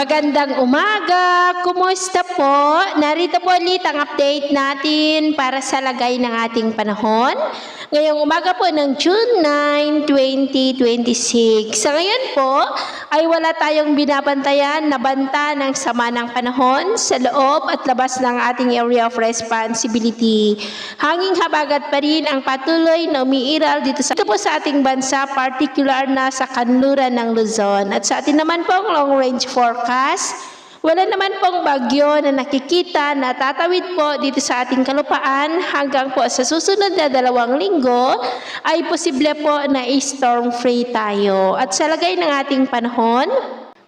Magandang umaga! Kumusta po? Narito po ulit ang update natin para sa lagay ng ating panahon. Ngayong umaga po ng June 9, 2026. Sa ngayon po ay wala tayong binabantayan na banta ng sama ng panahon sa loob at labas ng ating area of responsibility. Hanging habagat pa rin ang patuloy na umiiral dito po sa ating bansa, particular na sa kanluran ng Luzon. At sa atin naman pong long range forecast, wala naman pong bagyo na nakikita na tatawid po dito sa ating kalupaan hanggang po sa susunod na 2 linggo ay posible po na storm free tayo. At sa lagay ng ating panahon,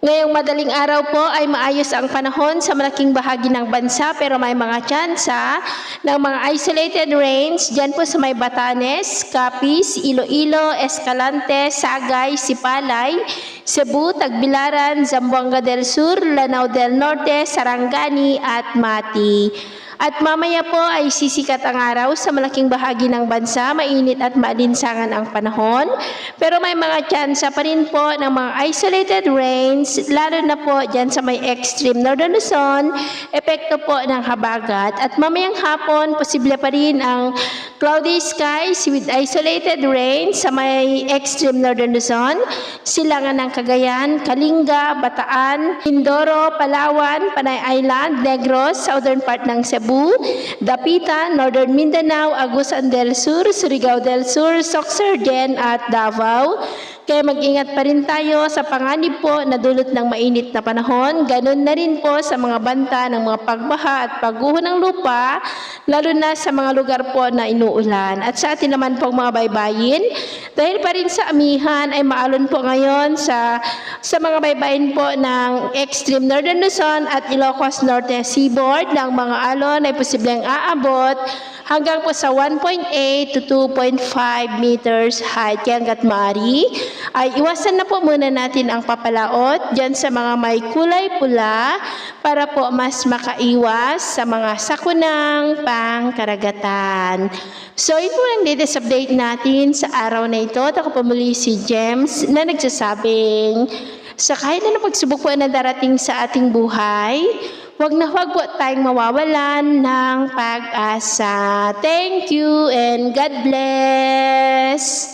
ngayong madaling araw po ay maayos ang panahon sa malaking bahagi ng bansa pero may mga tsansa ng mga isolated rains dyan po sa may Batanes, Capiz, Iloilo, Escalante, Sagay, Sipalay, Cebu, Tagbilaran, Zamboanga del Sur, Lanao del Norte, Sarangani at Mati. At mamaya po ay sisikat ang araw sa malaking bahagi ng bansa, mainit at maalinsangan ang panahon. Pero may mga tsansa pa rin po ng mga isolated rains, lalo na po dyan sa may extreme northern Luzon, epekto po ng habagat. At mamayang hapon, posible pa rin ang cloudy skies with isolated rain sa may extreme northern Luzon, Silangan ng Cagayan, Kalinga, Bataan, Mindoro, Palawan, Panay Island, Negros, southern part ng Cebu, Dapitan, Northern Mindanao, Agusan del Sur, Surigao del Sur, Sorsogon at Davao. Kaya mag-ingat pa rin tayo sa panganib po na dulot ng mainit na panahon. Ganun na rin po sa mga banta ng mga pagbaha at pagguho ng lupa, lalo na sa mga lugar po na inuulan. At sa atin naman po mga baybayin, dahil pa rin sa amihan ay maalon po ngayon sa mga baybayin po ng extreme northern Luzon at Ilocos Norte Seaboard ng mga alon ay posibleng aabot hanggang po sa 1.8 to 2.5 meters height. Kaya hanggat maaari, ay iwasan na po muna natin ang papalaot dyan sa mga may kulay pula para po mas makaiwas sa mga sakunang pangkaragatan. So, ito lang latest update natin sa araw na ito. At ako po muli si James na nagsasabing sa kahit na pagsubok po na darating sa ating buhay, huwag po tayong mawawalan ng pag-asa. Thank you and God bless!